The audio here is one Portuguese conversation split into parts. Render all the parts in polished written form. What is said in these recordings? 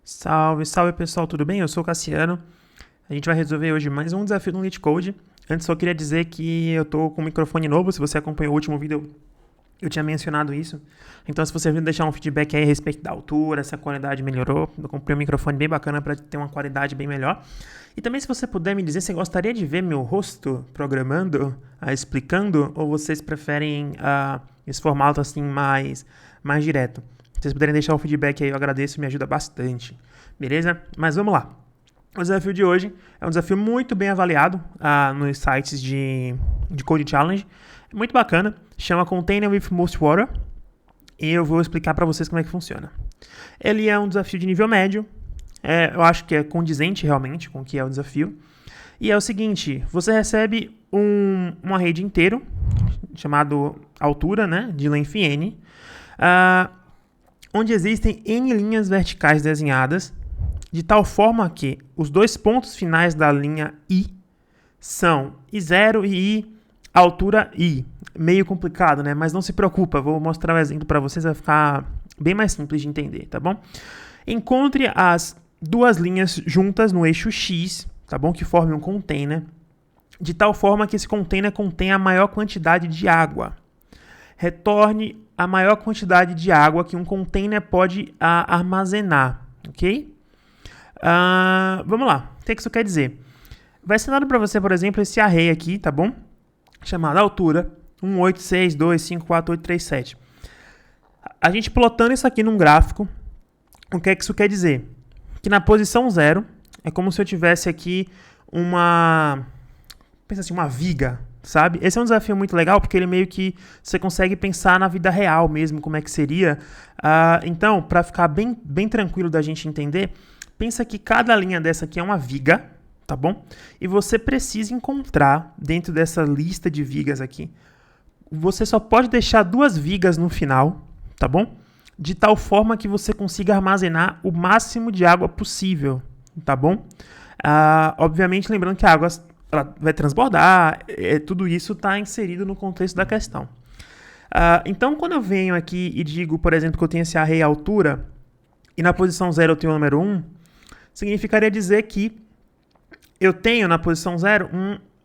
Salve, salve pessoal, tudo bem? Eu sou o Cassiano. A gente vai resolver hoje mais um desafio no LeetCode. Antes só queria dizer que eu tô com um microfone novo, se você acompanhou o último vídeo eu tinha mencionado isso. Então se você deixar um feedback aí a respeito da altura, se a qualidade melhorou, eu comprei um microfone bem bacana para ter uma qualidade bem melhor. E também se você puder me dizer se gostaria de ver meu rosto programando, explicando, ou vocês preferem esse formato assim mais direto. Se vocês puderem deixar o feedback aí, eu agradeço, me ajuda bastante. Beleza? Mas vamos lá. O desafio de hoje é um desafio muito bem avaliado nos sites de Code Challenge. Muito bacana. Chama Container with Most Water. E eu vou explicar para vocês como é que funciona. Ele é um desafio de nível médio. Eu acho que é condizente realmente com o que é o desafio. E é o seguinte, você recebe uma rede inteiro, chamado altura, né, de length n, onde existem n linhas verticais desenhadas, de tal forma que os dois pontos finais da linha I são I0 e I, altura I. Meio complicado, né? Mas não se preocupa, vou mostrar um exemplo para vocês, vai ficar bem mais simples de entender, tá bom? Encontre as duas linhas juntas no eixo X, tá bom? Que formem um container, de tal forma que esse container contenha a maior quantidade de água. Retorne a maior quantidade de água que um container pode armazenar, ok? Vamos lá, o que isso quer dizer? Vai ser dado para você, por exemplo, esse array aqui, tá bom? Chamado altura 186254837. A gente plotando isso aqui num gráfico, o que é que isso quer dizer? Que na posição 0 é como se eu tivesse aqui uma viga, sabe? Esse é um desafio muito legal porque ele meio que você consegue pensar na vida real mesmo, como é que seria. Então, para ficar bem tranquilo da gente entender, pensa que cada linha dessa aqui é uma viga, tá bom? E você precisa encontrar dentro dessa lista de vigas aqui, você só pode deixar duas vigas no final, tá bom? De tal forma que você consiga armazenar o máximo de água possível, tá bom? Obviamente, lembrando que a água ela vai transbordar, tudo isso está inserido no contexto da questão. Então, quando eu venho aqui e digo, por exemplo, que eu tenho esse array altura, e na posição 0 eu tenho o número 1, significaria dizer que eu tenho na posição 0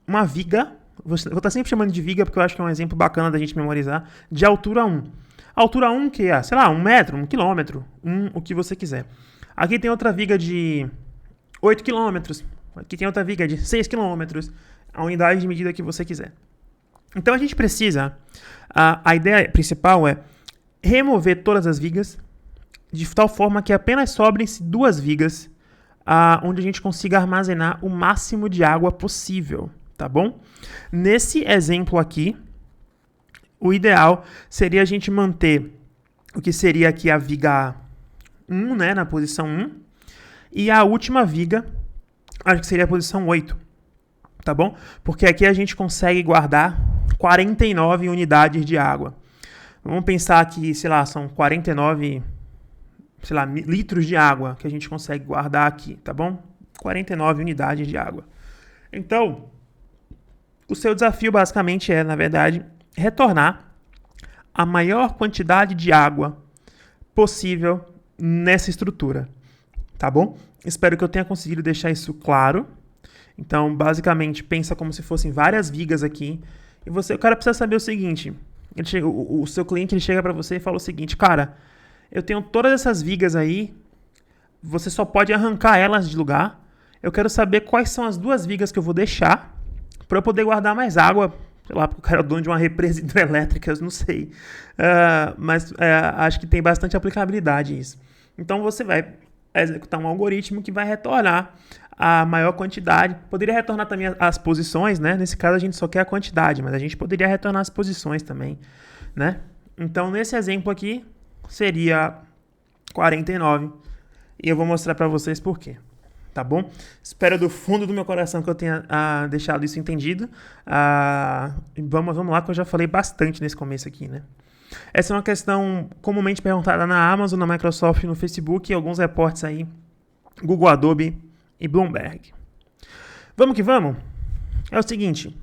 uma viga, vou estar sempre chamando de viga porque eu acho que é um exemplo bacana da gente memorizar, de altura 1. Altura 1 que é, sei lá, 1 metro, 1 quilômetro, o que você quiser. Aqui tem outra viga de 8 quilômetros, aqui tem outra viga de 6 quilômetros, a unidade de medida que você quiser. Então a gente precisa, a ideia principal é remover todas as vigas, de tal forma que apenas sobrem-se duas vigas, onde a gente consiga armazenar o máximo de água possível, tá bom? Nesse exemplo aqui, o ideal seria a gente manter o que seria aqui a viga 1, né, na posição 1, e a última viga, acho que seria a posição 8, tá bom? Porque aqui a gente consegue guardar 49 unidades de água. Vamos pensar que, sei lá, são 49, litros de água que a gente consegue guardar aqui, tá bom? 49 unidades de água. Então, o seu desafio basicamente é, na verdade, retornar a maior quantidade de água possível nessa estrutura, tá bom? Espero que eu tenha conseguido deixar isso claro. Então, basicamente, pensa como se fossem várias vigas aqui. E o cara precisa saber o seguinte, o seu cliente ele chega para você e fala o seguinte, cara, eu tenho todas essas vigas aí, você só pode arrancar elas de lugar. Eu quero saber quais são as duas vigas que eu vou deixar para eu poder guardar mais água, sei lá, porque o cara é dono de uma represa hidrelétrica, eu não sei. Mas acho que tem bastante aplicabilidade isso. Então você vai executar um algoritmo que vai retornar a maior quantidade. Poderia retornar também as posições, né? Nesse caso a gente só quer a quantidade, mas a gente poderia retornar as posições também, né? Então nesse exemplo aqui seria 49 e eu vou mostrar para vocês por quê. Tá bom? Espero do fundo do meu coração que eu tenha deixado isso entendido. Vamos lá, que eu já falei bastante nesse começo aqui, né? Essa é uma questão comumente perguntada na Amazon, na Microsoft, no Facebook e alguns reportes aí, Google, Adobe e Bloomberg. Vamos que vamos? É o seguinte,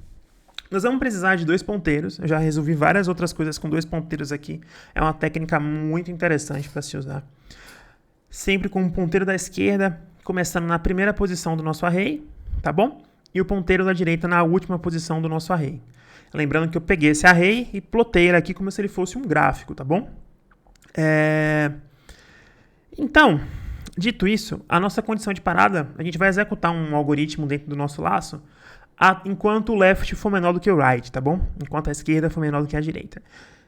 nós vamos precisar de dois ponteiros. Eu já resolvi várias outras coisas com dois ponteiros aqui. É uma técnica muito interessante para se usar. sempre com o ponteiro da esquerda começando na primeira posição do nosso array, tá bom? E o ponteiro da direita na última posição do nosso array. Lembrando que eu peguei esse array e plotei ele aqui como se ele fosse um gráfico, tá bom? Então, dito isso, a nossa condição de parada, a gente vai executar um algoritmo dentro do nosso laço enquanto o left for menor do que o right, tá bom? Enquanto a esquerda for menor do que a direita.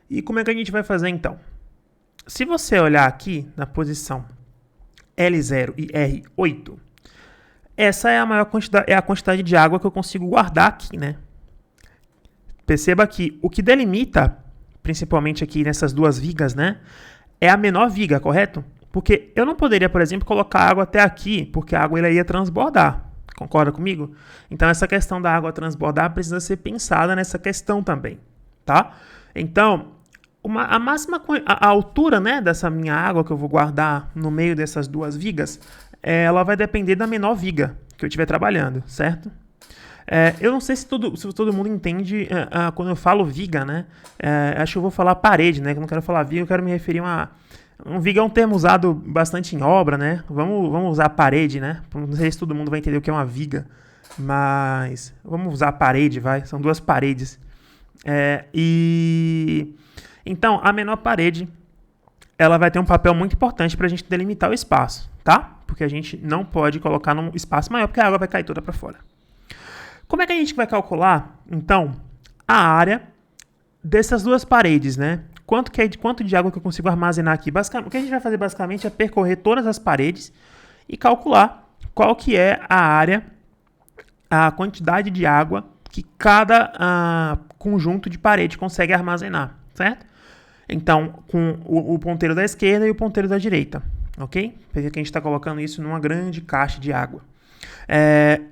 E como é que a gente vai fazer então? Se você olhar aqui na posição L0 e R8, essa é a maior quantidade, é a quantidade de água que eu consigo guardar aqui, né? Perceba que o que delimita, principalmente aqui nessas duas vigas, né, é a menor viga, correto? Porque eu não poderia, por exemplo, colocar água até aqui, porque a água ia transbordar. Concorda comigo? Então, essa questão da água transbordar precisa ser pensada nessa questão também, tá? Então, a altura, né, dessa minha água que eu vou guardar no meio dessas duas vigas, ela vai depender da menor viga que eu estiver trabalhando, certo? Eu não sei se todo mundo entende quando eu falo viga, né? Acho que eu vou falar parede, né? Que eu não quero falar viga, eu quero me referir a uma... viga é um termo usado bastante em obra, né? Vamos usar parede, né? Não sei se todo mundo vai entender o que é uma viga, mas vamos usar parede, vai. São duas paredes. Então, a menor parede, ela vai ter um papel muito importante para a gente delimitar o espaço, tá? Porque a gente não pode colocar num espaço maior, porque a água vai cair toda para fora. Como é que a gente vai calcular, então, a área dessas duas paredes, né? Quanto de água que eu consigo armazenar aqui? O que a gente vai fazer basicamente é percorrer todas as paredes e calcular qual que é a área, a quantidade de água que cada conjunto de parede consegue armazenar, certo? Então, com o ponteiro da esquerda e o ponteiro da direita, ok? Porque aqui a gente está colocando isso numa grande caixa de água.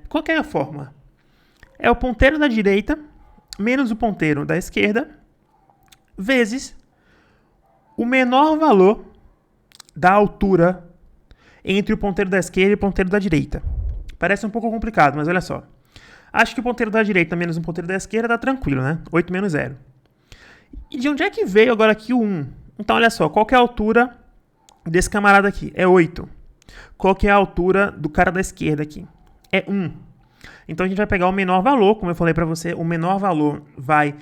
Qual que é a forma? É o ponteiro da direita menos o ponteiro da esquerda vezes o menor valor da altura entre o ponteiro da esquerda e o ponteiro da direita. Parece um pouco complicado, mas olha só. Acho que o ponteiro da direita menos o ponteiro da esquerda dá tranquilo, né? 8 menos 0. E de onde é que veio agora aqui o 1? Então, olha só. Qual que é a altura desse camarada aqui? É 8. Qual que é a altura do cara da esquerda aqui? É 1. Então, a gente vai pegar o menor valor, como eu falei para você, o menor valor vai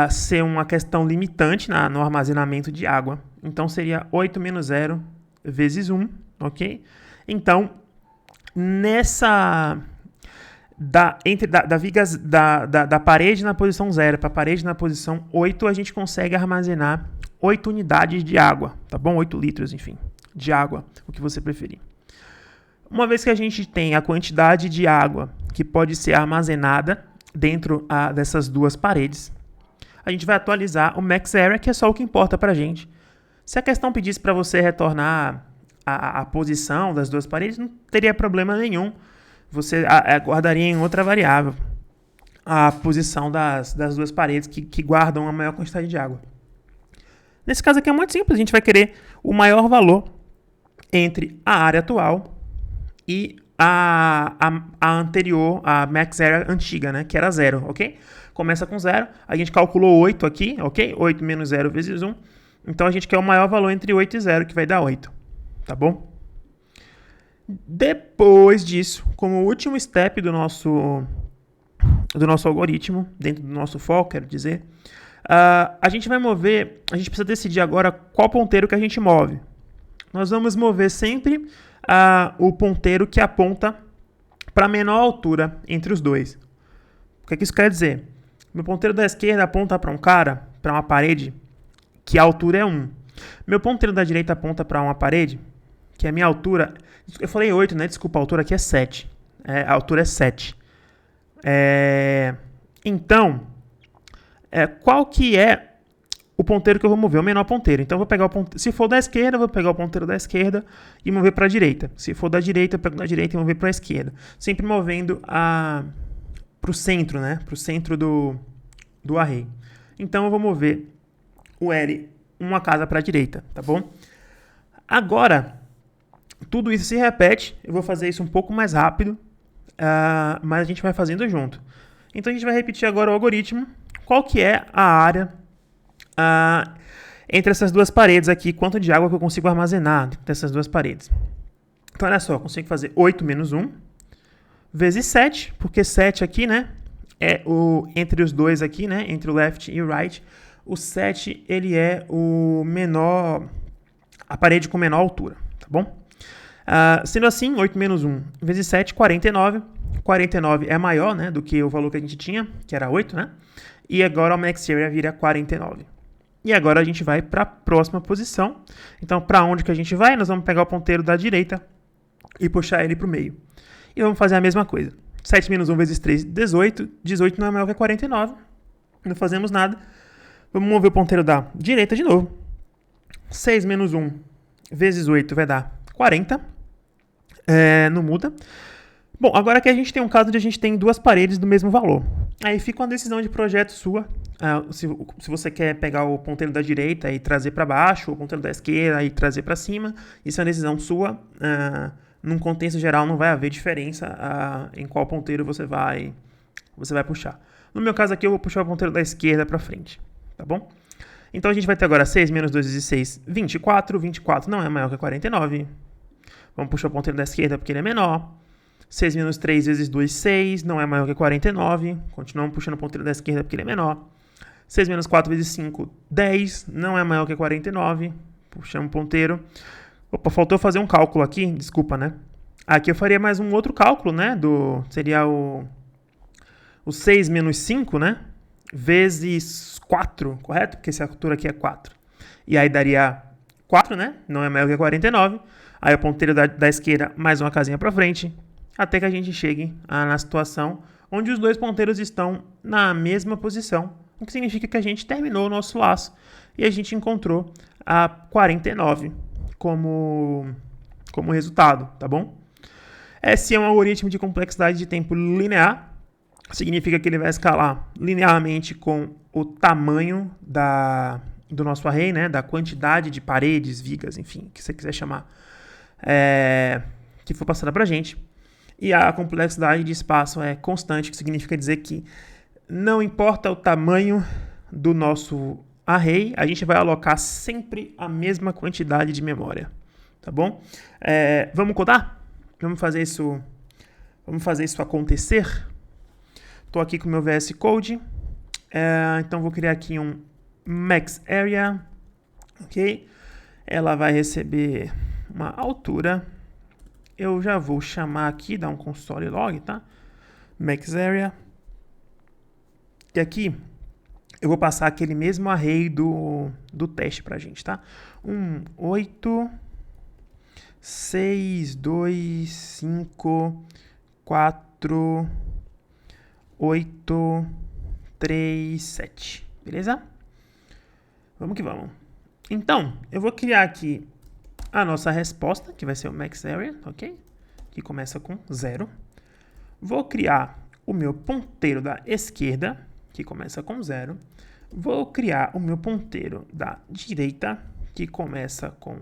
ser uma questão limitante no armazenamento de água. Então, seria 8 menos 0 vezes 1, ok? Então, da parede na posição 0 para a parede na posição 8, a gente consegue armazenar 8 unidades de água, tá bom? 8 litros, enfim, de água, o que você preferir. Uma vez que a gente tem a quantidade de água que pode ser armazenada dentro dessas duas paredes, a gente vai atualizar o max area, que é só o que importa para a gente. Se a questão pedisse para você retornar a posição das duas paredes, não teria problema nenhum. Você guardaria em outra variável a posição das duas paredes que guardam a maior quantidade de água. Nesse caso aqui é muito simples, a gente vai querer o maior valor entre a área atual e a anterior, a max area antiga, né, que era 0, ok? Começa com 0, a gente calculou 8 aqui, ok? 8 menos 0 vezes 1. Então, a gente quer o maior valor entre 8 e 0, que vai dar 8, tá bom? Depois disso, como último step do nosso algoritmo, dentro do nosso for, quero dizer, a gente vai mover, a gente precisa decidir agora qual ponteiro que a gente move. Nós vamos mover sempre o ponteiro que aponta para a menor altura entre os dois. O que isso quer dizer? Meu ponteiro da esquerda aponta para um cara, para uma parede, que a altura é 1. Meu ponteiro da direita aponta para uma parede, que a minha altura... Eu falei 8, né? Desculpa, a altura aqui é 7. A altura é 7. Então, qual que é o ponteiro que eu vou mover? O menor ponteiro. Então, eu vou pegar o ponteiro... Se for da esquerda, eu vou pegar o ponteiro da esquerda e mover para a direita. Se for da direita, eu pego da direita e mover para a esquerda. Sempre movendo para o centro, né? Para o centro do array. Então, eu vou mover o L uma casa para a direita, tá bom? Agora, tudo isso se repete. Eu vou fazer isso um pouco mais rápido, mas a gente vai fazendo junto. Então, a gente vai repetir agora o algoritmo. Qual que é a área entre essas duas paredes aqui, quanto de água que eu consigo armazenar dentro dessas duas paredes. Então, olha só, eu consigo fazer 8 menos 1 vezes 7, porque 7 aqui, né, é entre os dois aqui, né, entre o left e o right, o 7, ele é o menor, a parede com menor altura, tá bom? Sendo assim, 8 menos 1 vezes 7, 49. 49 é maior, né, do que o valor que a gente tinha, que era 8, né? E agora o max area vira 49. E agora a gente vai para a próxima posição. Então, para onde que a gente vai? Nós vamos pegar o ponteiro da direita e puxar ele para o meio. E vamos fazer a mesma coisa. 7 menos 1 vezes 3, 18. 18 não é maior que 49. Não fazemos nada. Vamos mover o ponteiro da direita de novo. 6 menos 1 vezes 8 vai dar 40. Não muda. Bom, agora aqui a gente tem um caso onde a gente tem duas paredes do mesmo valor. Aí fica uma decisão de projeto sua. Se você quer pegar o ponteiro da direita e trazer para baixo, ou o ponteiro da esquerda e trazer para cima, isso é uma decisão sua. Num contexto geral não vai haver diferença em qual ponteiro você vai puxar. No meu caso aqui eu vou puxar o ponteiro da esquerda para frente, tá bom? Então a gente vai ter agora 6 menos 2 vezes 6, 24. 24 não é maior que 49. Vamos puxar o ponteiro da esquerda porque ele é menor. 6 menos 3 vezes 2, 6. Não é maior que 49. Continuamos puxando o ponteiro da esquerda porque ele é menor. 6 menos 4 vezes 5, 10. Não é maior que 49. Puxamos o ponteiro. Opa, faltou fazer um cálculo aqui. Desculpa, né? Aqui eu faria mais um outro cálculo, né? Seria o 6 menos 5, né? Vezes 4, correto? Porque essa altura aqui é 4. E aí daria 4, né? Não é maior que 49. Aí o ponteiro da esquerda mais uma casinha para frente. Até que a gente chegue na situação onde os dois ponteiros estão na mesma posição, o que significa que a gente terminou o nosso laço e a gente encontrou a 49 como resultado, tá bom? Esse é um algoritmo de complexidade de tempo linear, significa que ele vai escalar linearmente com o tamanho do nosso array, né, da quantidade de paredes, vigas, enfim, o que você quiser chamar, que for passada para a gente. E a complexidade de espaço é constante, que significa dizer que não importa o tamanho do nosso array, a gente vai alocar sempre a mesma quantidade de memória, tá bom? Vamos codar? Vamos fazer isso acontecer? Estou aqui com o meu VS Code, então vou criar aqui um max area, ok? Ela vai receber uma altura. Eu já vou chamar aqui, dar um console log, tá? Max area. E aqui eu vou passar aquele mesmo array do teste pra gente, tá? 8, 6, 2, 5, 4, 8, 3, 7. Beleza? Vamos que vamos. Então, eu vou criar aqui a nossa resposta, que vai ser o max area, ok? Que começa com 0. Vou criar o meu ponteiro da esquerda, que começa com 0. Vou criar o meu ponteiro da direita, que começa com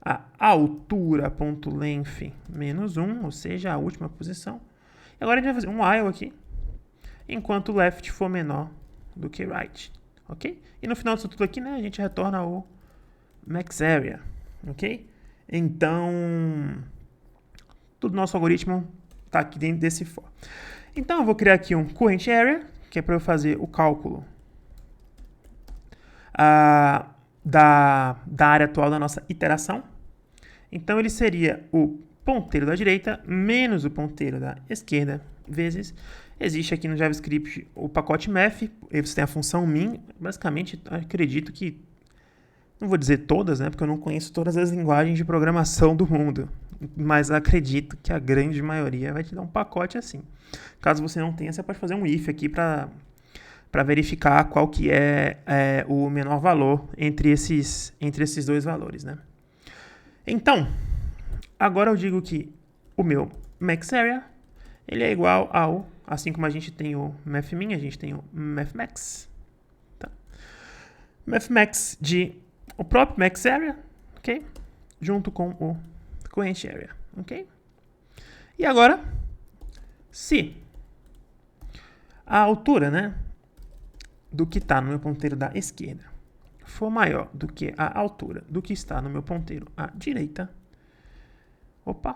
a altura.length menos 1, ou seja, a última posição. E agora a gente vai fazer um while aqui, enquanto left for menor do que right, ok? E no final disso tudo aqui, né, a gente retorna o max area, ok? Então, todo o nosso algoritmo está aqui dentro desse for. Então, eu vou criar aqui um current area, que é para eu fazer o cálculo da área atual da nossa iteração. Então, ele seria o ponteiro da direita menos o ponteiro da esquerda, vezes. Existe aqui no JavaScript o pacote math, aí você tem a função min. Basicamente, acredito que, não vou dizer todas, né, porque eu não conheço todas as linguagens de programação do mundo, mas acredito que a grande maioria vai te dar um pacote assim. Caso você não tenha, você pode fazer um if aqui para verificar qual que é o menor valor entre esses dois valores, né? Então, agora eu digo que o meu max area ele é igual ao, assim como a gente tem o mathmin, a gente tem o mathmax, tá? Mathmax de o próprio max area, ok? Junto com o current area, ok? E agora, se a altura, né, do que está no meu ponteiro da esquerda for maior do que a altura do que está no meu ponteiro à direita, opa,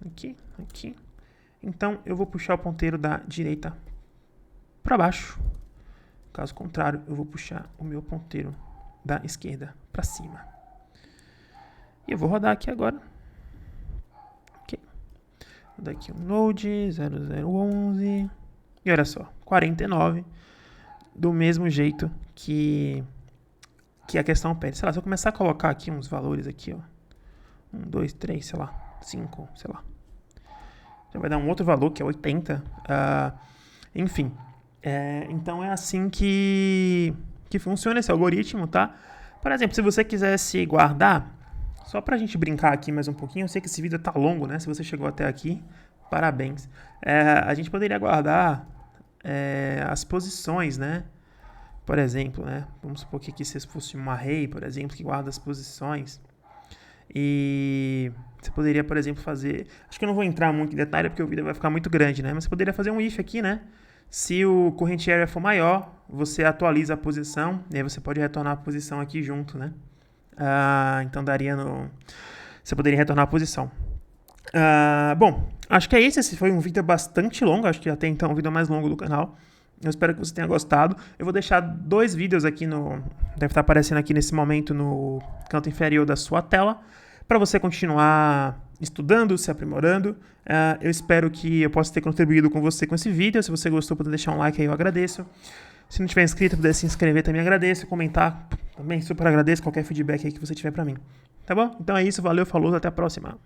aqui, então eu vou puxar o ponteiro da direita para baixo. Caso contrário, eu vou puxar o meu ponteiro da esquerda para cima. E eu vou rodar aqui agora. Ok. Vou dar aqui um Node 0011. E olha só, 49. Do mesmo jeito que a questão pede. Sei lá, se eu começar a colocar aqui uns valores aqui, ó. 1, 2, 3, sei lá. 5, sei lá. Já vai dar um outro valor, que é 80. Enfim. Então é assim que funciona esse algoritmo, tá? Por exemplo, se você quisesse guardar, só pra gente brincar aqui mais um pouquinho, eu sei que esse vídeo tá longo, né? Se você chegou até aqui, parabéns. A gente poderia guardar as posições, né? Por exemplo, né? Vamos supor que aqui se fosse um array, por exemplo, que guarda as posições. E você poderia, por exemplo, fazer... Acho que eu não vou entrar muito em detalhe, porque o vídeo vai ficar muito grande, né? Mas você poderia fazer um if aqui, né? Se o current area for maior, você atualiza a posição, e aí você pode retornar a posição aqui junto, né? Então daria no... Você poderia retornar a posição. Bom, acho que é isso. Esse foi um vídeo bastante longo, acho que até então é o vídeo mais longo do canal. Eu espero que você tenha gostado. Eu vou deixar 2 vídeos aqui deve estar aparecendo aqui nesse momento no canto inferior da sua tela, para você continuar estudando, se aprimorando. Eu espero que eu possa ter contribuído com você com esse vídeo. Se você gostou, pode deixar um like aí, eu agradeço. Se não tiver inscrito, puder se inscrever, também agradeço. Comentar, também super agradeço qualquer feedback aí que você tiver para mim. Tá bom? Então é isso, valeu, falou, até a próxima.